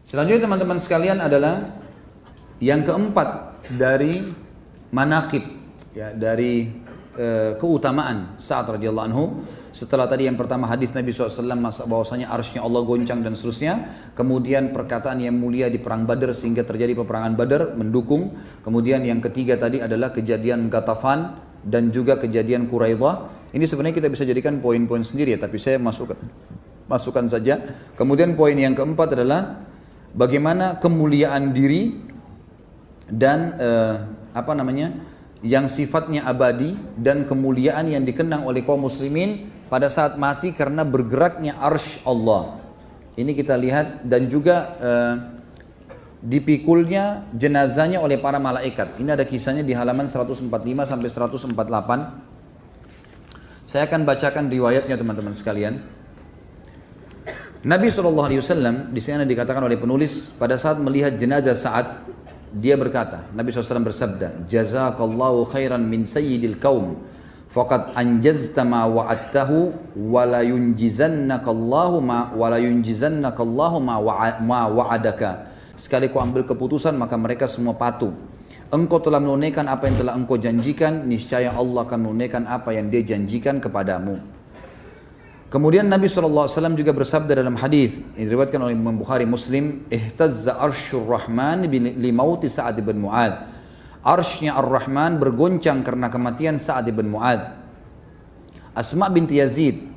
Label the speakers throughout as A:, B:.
A: Selanjutnya teman-teman sekalian adalah yang keempat dari manaqib, ya, dari keutamaan Sa'ad radhiyallahu anhu. Setelah tadi yang pertama hadis Nabi SAW bahwasanya arsy-Nya Allah goncang dan seterusnya. Kemudian perkataan yang mulia di perang Badar sehingga terjadi peperangan Badar mendukung. Kemudian yang ketiga tadi adalah kejadian Ghatafan dan juga kejadian Quraidah. Ini sebenarnya kita bisa jadikan poin-poin sendiri ya, tapi saya masukkan saja. Kemudian poin yang keempat adalah bagaimana kemuliaan diri dan yang sifatnya abadi dan kemuliaan yang dikenang oleh kaum muslimin pada saat mati karena bergeraknya arsy Allah. Ini kita lihat dan juga dipikulnya jenazahnya oleh para malaikat. Ini ada kisahnya di halaman 145 sampai 148. Saya akan bacakan riwayatnya teman-teman sekalian. Nabi SAW di sini dikatakan oleh penulis pada saat melihat jenazah Sa'ad, dia berkata, Nabi SAW bersabda, jazakallahu khairan min sayyidil kaum, faqad anjazta ma wa'adtahu, wa la yunjizannakallahu ma wa'adaka. Sekali kau ambil keputusan, maka mereka semua patuh. Engkau telah menunaikan apa yang telah engkau janjikan, niscaya Allah akan menunaikan apa yang dia janjikan kepadamu. Kemudian Nabi SAW juga bersabda dalam hadis yang diriwayatkan oleh Imam Bukhari Muslim, ihtazza arsyur rahman li mauti Sa'ad bin Mu'ad. Arsy-Nya Ar-Rahman bergoncang karena kematian Sa'ad bin Mu'ad. Asma binti Yazid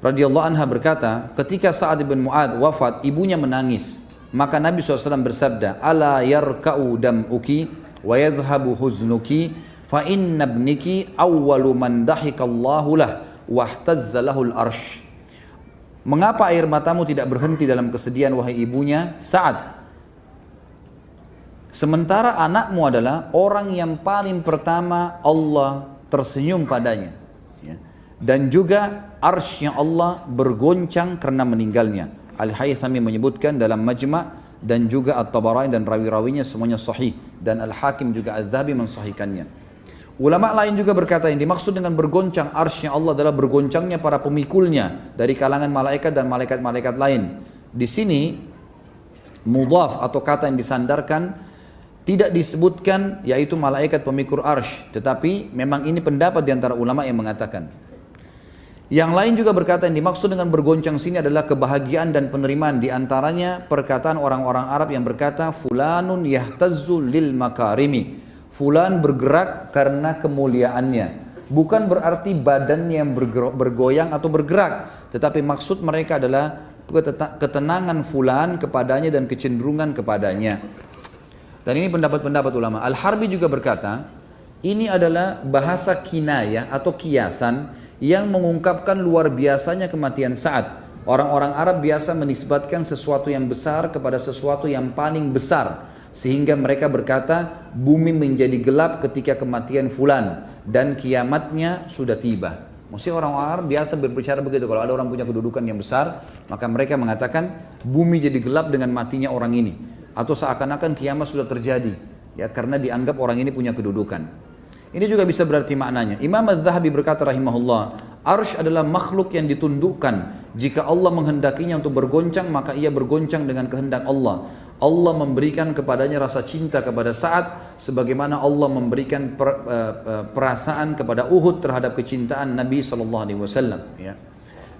A: radhiyallahu anha berkata, ketika Sa'ad bin Mu'ad wafat, ibunya menangis. Maka Nabi SAW bersabda, ala yarka'u dam'uki wa yadhhabu huznuki fa inna ibniki awwalu man dahikallahu lah wahtazzalahul arsh. Mengapa air matamu tidak berhenti dalam kesedihan wahai ibunya Sa'ad? Sementara anakmu adalah orang yang paling pertama Allah tersenyum padanya, ya. Dan juga arsy-Nya Allah bergoncang karena meninggalnya. Al-Haythami menyebutkan dalam Majma' dan juga At-Tabarani dan rawi-rawinya semuanya sahih, dan Al-Hakim juga Al-Dhahabi mensahihkannya. Ulama lain juga berkata yang dimaksud dengan bergoncang arsy-Nya Allah adalah bergoncangnya para pemikulnya dari kalangan malaikat dan malaikat-malaikat lain. Di sini mudhaf atau kata yang disandarkan tidak disebutkan yaitu malaikat pemikul arsy, tetapi memang ini pendapat di antara ulama yang mengatakan. Yang lain juga berkata yang dimaksud dengan bergoncang sini adalah kebahagiaan dan penerimaan, di antaranya perkataan orang-orang Arab yang berkata fulanun yahtazzu lil makarimi. Fulan bergerak karena kemuliaannya. Bukan berarti badannya yang bergoyang atau bergerak, tetapi maksud mereka adalah ketenangan fulan kepadanya dan kecenderungan kepadanya. Dan ini pendapat-pendapat ulama. Al-Harbi juga berkata, ini adalah bahasa kinayah atau kiasan yang mengungkapkan luar biasanya kematian Sa'ad. Orang-orang Arab biasa menisbatkan sesuatu yang besar kepada sesuatu yang paling besar. Sehingga mereka berkata, bumi menjadi gelap ketika kematian fulan dan kiamatnya sudah tiba. Maksudnya orang Arab biasa berbicara begitu. Kalau ada orang punya kedudukan yang besar, maka mereka mengatakan bumi jadi gelap dengan matinya orang ini, atau seakan-akan kiamat sudah terjadi, ya, karena dianggap orang ini punya kedudukan. Ini juga bisa berarti maknanya. Imam Az-Zahabi berkata rahimahullah, arsy adalah makhluk yang ditundukkan. Jika Allah menghendakinya untuk bergoncang, maka ia bergoncang dengan kehendak Allah. Allah memberikan kepadanya rasa cinta kepada Sa'ad sebagaimana Allah memberikan perasaan kepada Uhud terhadap kecintaan Nabi SAW, ya.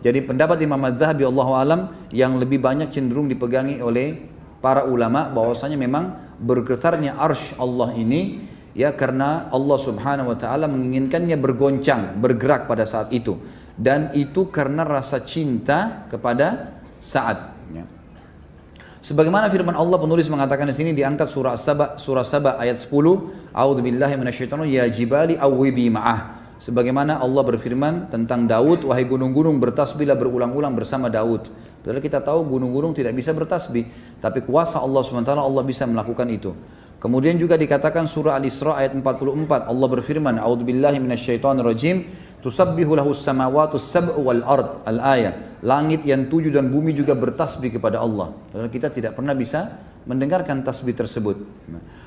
A: Jadi pendapat Imam Az-Zahabi Allahu alam yang lebih banyak cenderung dipegangi oleh para ulama bahwasanya memang bergetarnya arsy Allah ini, ya, karena Allah Subhanahu wa taala menginginkannya bergoncang, bergerak pada saat itu, dan itu karena rasa cinta kepada Sa'ad, ya. Sebagaimana firman Allah, penulis mengatakan di sini diangkat surah Saba ayat 10, a'udzubillahi minasyaitonir ya jibali awwibi ma'ah. Sebagaimana Allah berfirman tentang Daud, wahai gunung-gunung bertasbihlah berulang-ulang bersama Daud. Padahal kita tahu gunung-gunung tidak bisa bertasbih, tapi kuasa Allah SWT Allah bisa melakukan itu. Kemudian juga dikatakan surah Al-Isra ayat 44, Allah berfirman, a'udzubillahi minasyaitonirrajim, tusabbihu lahus samawati sab'u wal ard, al-ayat. Langit yang 7 dan bumi juga bertasbih kepada Allah. Padahal kita tidak pernah bisa mendengarkan tasbih tersebut.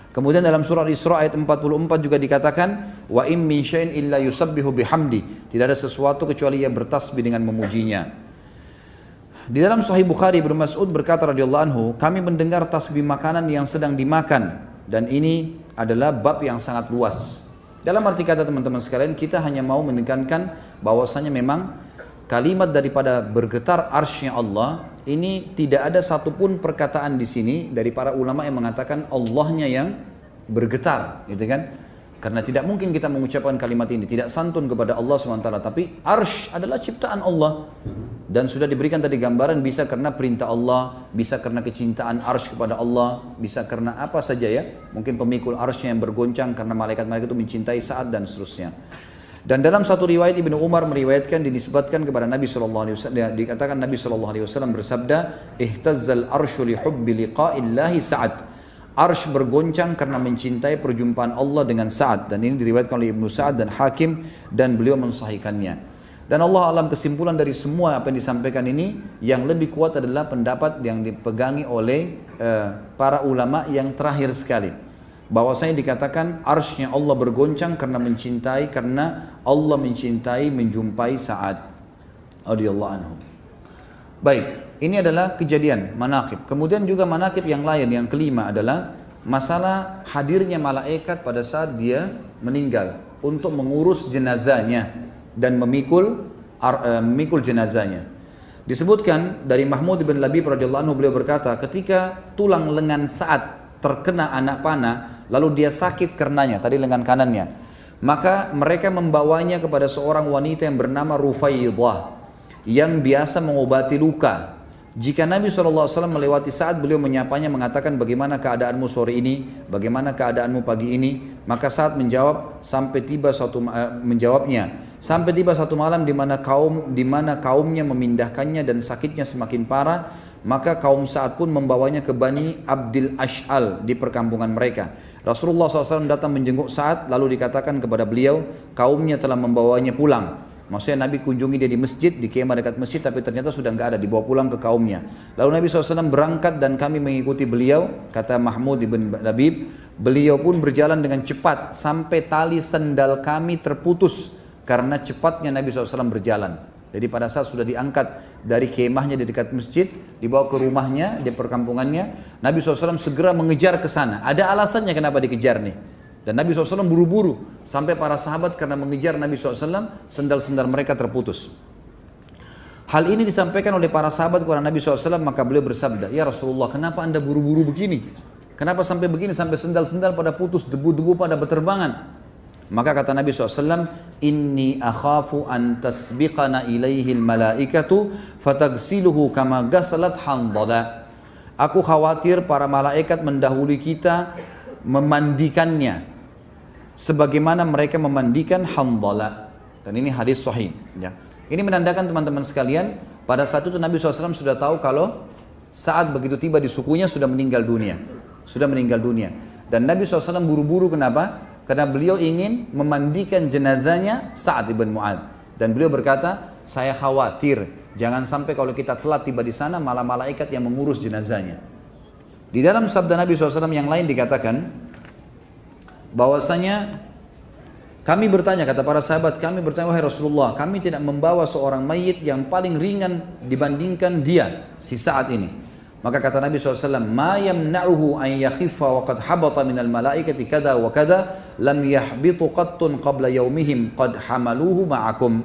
A: Kemudian dalam surah Al-Isra ayat 44 juga dikatakan, wa in min syai'in illa yusabbihu bihamdi. Tidak ada sesuatu kecuali ia bertasbih dengan memujinya. Di dalam Sahih Bukhari, Ibnu Mas'ud berkata radhiyallahu anhu, kami mendengar tasbih makanan yang sedang dimakan, dan ini adalah bab yang sangat luas. Dalam arti kata teman-teman sekalian, kita hanya mau menekankan bahwasanya memang kalimat daripada bergetar arsy-Nya Allah ini tidak ada satupun perkataan di sini dari para ulama yang mengatakan Allahnya yang bergetar, gitu kan? Karena tidak mungkin kita mengucapkan kalimat ini tidak santun kepada Allah SWT. Tapi arsy adalah ciptaan Allah. Dan sudah diberikan tadi gambaran bisa karena perintah Allah, bisa karena kecintaan arsy kepada Allah, bisa karena apa saja ya. Mungkin pemikul arsy yang bergoncang karena malaikat-malaikat itu mencintai Sa'ad dan seterusnya. Dan dalam satu riwayat Ibnu Umar meriwayatkan dinisbatkan kepada Nabi SAW, dikatakan Nabi SAW bersabda, ihtazzal arsyu li hubbi liqa'illahi Sa'ad. Arsh bergoncang karena mencintai perjumpaan Allah dengan Sa'ad, dan ini diriwayatkan oleh Ibnu Sa'ad dan Hakim, dan beliau mensahihkannya. Dan Allah alam, kesimpulan dari semua apa yang disampaikan ini yang lebih kuat adalah pendapat yang dipegangi oleh para ulama yang terakhir sekali, bahwasanya dikatakan arsy-Nya Allah bergoncang karena mencintai, karena Allah mencintai menjumpai Sa'ad radhiyallahu anhu. Baik, ini adalah kejadian manaqib. Kemudian juga manaqib yang lain, yang kelima adalah masalah hadirnya malaikat pada saat dia meninggal untuk mengurus jenazahnya dan memikul jenazahnya. Disebutkan dari Mahmud bin Labib radhiyallahu anhu, beliau berkata, ketika tulang lengan Sa'ad terkena anak panah, lalu dia sakit karenanya, tadi lengan kanannya, maka mereka membawanya kepada seorang wanita yang bernama Rufaidah yang biasa mengobati luka. Jika Nabi SAW melewati Sa'ad, beliau menyapanya, mengatakan, bagaimana keadaanmu sore ini, bagaimana keadaanmu pagi ini, maka Sa'ad menjawab sampai tiba satu malam di mana kaumnya memindahkannya dan sakitnya semakin parah, maka kaum Sa'ad pun membawanya ke Bani Abdil Ash'al di perkampungan mereka. Rasulullah SAW datang menjenguk Sa'ad, lalu dikatakan kepada beliau, kaumnya telah membawanya pulang. Maksudnya Nabi kunjungi dia di masjid, di kemah dekat masjid, tapi ternyata sudah nggak ada, dibawa pulang ke kaumnya. Lalu Nabi SAW berangkat dan kami mengikuti beliau, kata Mahmud ibn Labib, beliau pun berjalan dengan cepat sampai tali sendal kami terputus karena cepatnya Nabi SAW berjalan. Jadi pada saat sudah diangkat dari kemahnya di dekat masjid, dibawa ke rumahnya di perkampungannya, Nabi SAW segera mengejar ke sana. Ada alasannya kenapa dikejar nih. Dan Nabi SAW buru-buru sampai para sahabat karena mengejar Nabi SAW, sendal-sendal mereka terputus. Hal ini disampaikan oleh para sahabat kepada Nabi SAW, maka beliau bersabda, ya Rasulullah, kenapa anda buru-buru begini? Kenapa sampai begini, sampai sendal-sendal pada putus, debu-debu pada berterbangan? Maka kata Nabi SAW, inni akhafu an tasbiqana ilaihil malaikatu fatagsiluhu kama gasalat handala. Aku khawatir para malaikat mendahului kita memandikannya sebagaimana mereka memandikan Handala. Dan ini hadis sahih ya. Ini menandakan teman-teman sekalian, pada saat itu Nabi SAW sudah tahu kalau saat begitu tiba di sukunya sudah meninggal dunia. Dan Nabi SAW buru-buru, kenapa? Karena beliau ingin memandikan jenazahnya Sa'ad ibn Mu'ad. Dan beliau berkata, saya khawatir jangan sampai kalau kita telat tiba di sana malah malaikat yang mengurus jenazahnya. Di dalam sabda Nabi SAW yang lain dikatakan bahwasanya kami bertanya, kata para sahabat, kami bertanya, wahai Rasulullah, kami tidak membawa seorang mayit yang paling ringan dibandingkan dia, si Sa'ad ini. Maka kata Nabi SAW, ma yamna'uhu an yakhiffa wa qad habata minal malaikati kada wa kada lam yahbitu qattun qabla yaumihim qad hamaluhu ma'akum.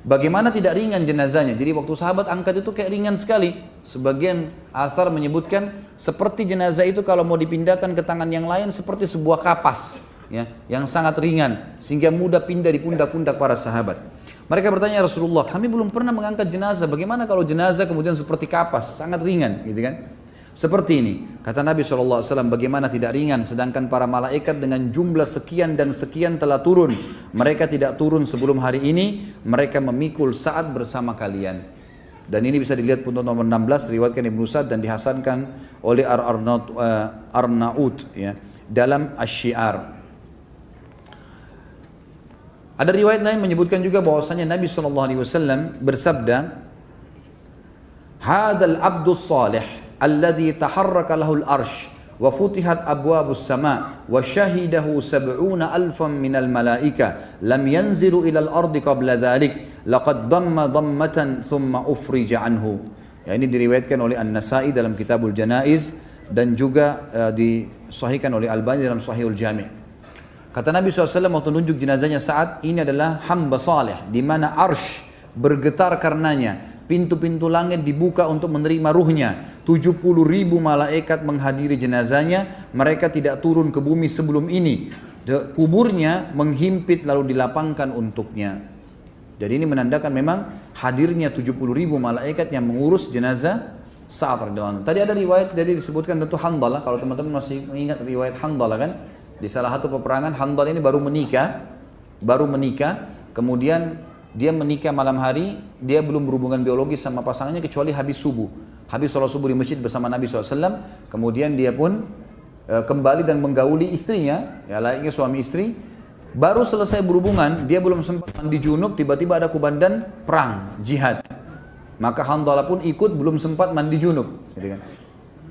A: Bagaimana tidak ringan jenazahnya? Jadi waktu sahabat angkat itu kayak ringan sekali. Sebagian athar menyebutkan seperti jenazah itu kalau mau dipindahkan ke tangan yang lain seperti sebuah kapas, ya, yang sangat ringan sehingga mudah pindah di pundak-pundak para sahabat. Mereka bertanya, Rasulullah, kami belum pernah mengangkat jenazah. Bagaimana kalau jenazah kemudian seperti kapas, sangat ringan, gitu kan? Seperti ini, kata Nabi SAW, bagaimana tidak ringan, sedangkan para malaikat dengan jumlah sekian dan sekian telah turun. Mereka tidak turun sebelum hari ini, mereka memikul Sa'ad bersama kalian. Dan ini bisa dilihat pun nomor 16, riwayatkan Ibnu Sa'ad dan dihasankan oleh Arnaut ya, dalam Asy-Syiar. Ada riwayat lain menyebutkan juga bahwasanya Nabi SAW bersabda, Hadal abdus salih alladhi taharraka lahul arsh wa futihat abwabus sama wa syahidahu 70,000 minal malaika lam yanzilu ilal ardi qabla dhalik laqad damma dammatan thumma ufrija anhu. Ya, ini diriwayatkan oleh An-Nasai dalam Kitabul Janaiz dan juga disahihkan oleh Albani dalam Sahihul Jami'. Kata Nabi SAW waktu nunjuk jenazahnya Sa'ad, ini adalah hamba saleh di mana arsh bergetar karenanya. Pintu-pintu langit dibuka untuk menerima ruhnya. 70.000 malaikat menghadiri jenazahnya. Mereka tidak turun ke bumi sebelum ini. Kuburnya menghimpit lalu dilapangkan untuknya. Jadi ini menandakan memang hadirnya 70.000 malaikat yang mengurus jenazah Sa'ad radhiyallahu anhu. Tadi ada riwayat, jadi disebutkan tentu Handalah. Kalau teman-teman masih ingat riwayat Handalah kan, di salah satu peperangan Handalah ini baru menikah, kemudian dia menikah malam hari, dia belum berhubungan biologis sama pasangannya kecuali habis subuh. Habis sholat subuh di masjid bersama Nabi SAW, kemudian dia pun kembali dan menggauli istrinya, ya layaknya suami istri. Baru selesai berhubungan, dia belum sempat mandi junub, tiba-tiba ada kubandan perang, jihad. Maka Handalah pun ikut, belum sempat mandi junub. Gitu kan.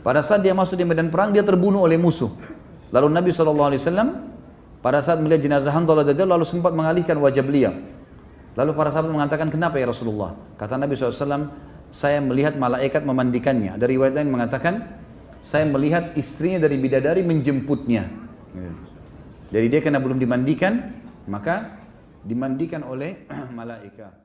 A: Pada saat dia masuk di medan perang, dia terbunuh oleh musuh. Lalu Nabi SAW pada saat melihat jenazah Handalah lalu sempat mengalihkan wajah beliau. Lalu para sahabat mengatakan, kenapa ya Rasulullah? Kata Nabi SAW, saya melihat malaikat memandikannya. Ada riwayat lain mengatakan, saya melihat istrinya dari bidadari menjemputnya. Jadi dia karena belum dimandikan, maka dimandikan oleh malaikat.